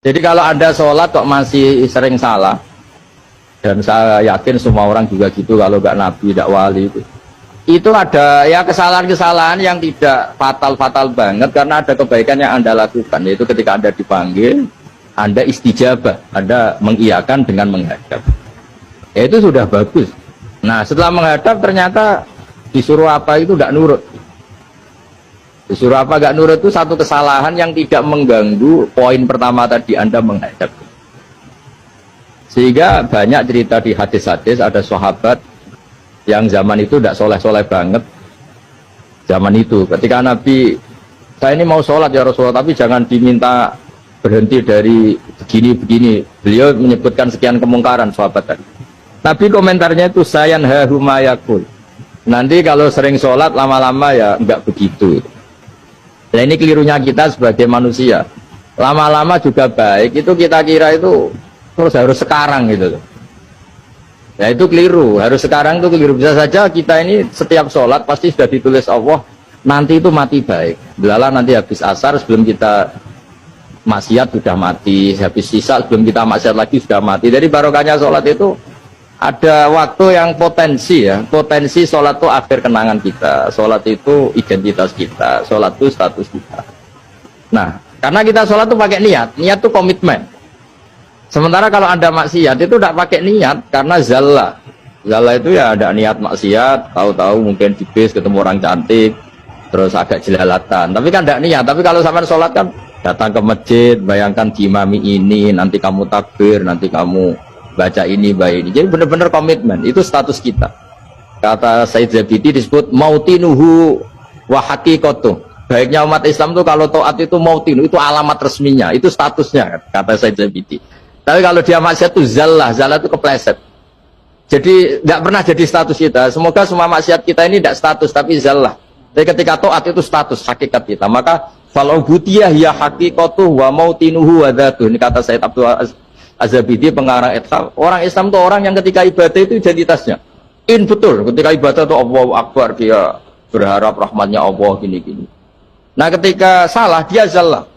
Jadi kalau Anda sholat kok masih sering salah, dan saya yakin semua orang juga gitu, kalau nggak nabi, nggak wali itu ada ya kesalahan-kesalahan yang tidak fatal-fatal banget, karena ada kebaikan yang Anda lakukan, yaitu ketika Anda dipanggil, Anda istijabah, Anda mengiyakan dengan menghadap. Ya itu sudah bagus. Nah setelah menghadap ternyata disuruh apa itu nggak nurut. Disuruh apa nggak nurut itu satu kesalahan yang tidak mengganggu poin pertama tadi, Anda menghadap. Sehingga banyak cerita di hadis-hadis, ada sahabat yang zaman itu tidak soleh-soleh banget. Zaman itu ketika Nabi, saya ini mau sholat ya Rasulullah, tapi jangan diminta berhenti dari begini-begini. Beliau menyebutkan sekian kemungkaran sahabat tadi. Nabi komentarnya itu sayan hahumayakul. Nanti kalau sering sholat lama-lama ya enggak begitu. Nah ini kelirunya kita sebagai manusia. Lama-lama juga baik, itu kita kira itu terus harus sekarang gitu loh. Ya itu keliru, harus sekarang itu keliru. Bisa saja kita ini setiap sholat pasti sudah ditulis Allah nanti itu mati baik. Belalah nanti habis asar sebelum kita maksiat sudah mati, habis sisa sebelum kita maksiat lagi sudah mati. Jadi barokahnya sholat itu ada waktu yang potensi ya, potensi sholat itu akhir kenangan kita, sholat itu identitas kita, sholat itu status kita. Nah, karena kita sholat itu pakai niat, niat itu komitmen. Sementara kalau Anda maksiat itu tidak pakai niat, karena zalla. Zalla itu ya ada niat maksiat, tahu-tahu mungkin di bis ketemu orang cantik, terus agak jelalatan. Tapi kan tidak niat. Tapi kalau sampai sholat kan datang ke masjid, bayangkan diimami ini, nanti kamu takbir, nanti kamu baca ini, baca ini. Jadi benar-benar komitmen, itu status kita. Kata Said Zabidi disebut mautinuhu wa haqiqatuh. Baiknya umat Islam itu kalau taat itu mautinu, itu alamat resminya, itu statusnya, kata Said Zabidi. Tapi kalau dia maksiat itu zallah, zallah itu kepleset. Jadi tidak pernah jadi status kita. Semoga semua maksiat kita ini tidak status, tapi zallah. Tapi ketika taat itu status, hakikat kita. Maka falau butiyah ya haqiqatuh wa mautinuhu wa dhatuh. Ini kata Said Abdul Az-Zabidi pengarang Ithaf. Orang Islam itu orang yang ketika ibadah itu identitasnya betul, ketika ibadah itu Allahu Akbar, dia berharap rahmatnya Allah gini-gini. Nah ketika salah dia zallah,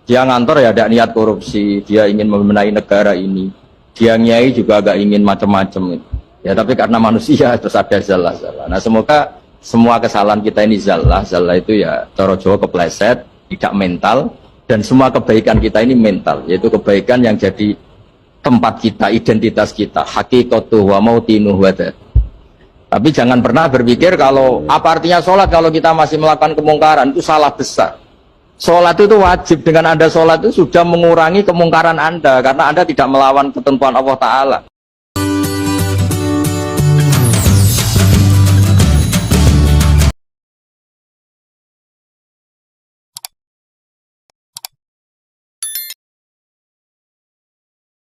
dia ngantor ya ada niat korupsi, dia ingin membenahi negara ini, dia nyai juga agak ingin macam-macam ya, tapi karena manusia terus ada zallah. Nah semoga semua kesalahan kita ini zallah itu ya cara Jawa kepleset, tidak mental, dan semua kebaikan kita ini mental, yaitu kebaikan yang jadi tempat kita, identitas kita, haqiqatuh wa mautinuh wa dhatuh. Tapi jangan pernah berpikir kalau apa artinya sholat kalau kita masih melakukan kemungkaran, itu salah besar. Sholat itu wajib, dengan Anda sholat itu sudah mengurangi kemungkaran Anda, karena Anda tidak melawan ketentuan Allah Ta'ala.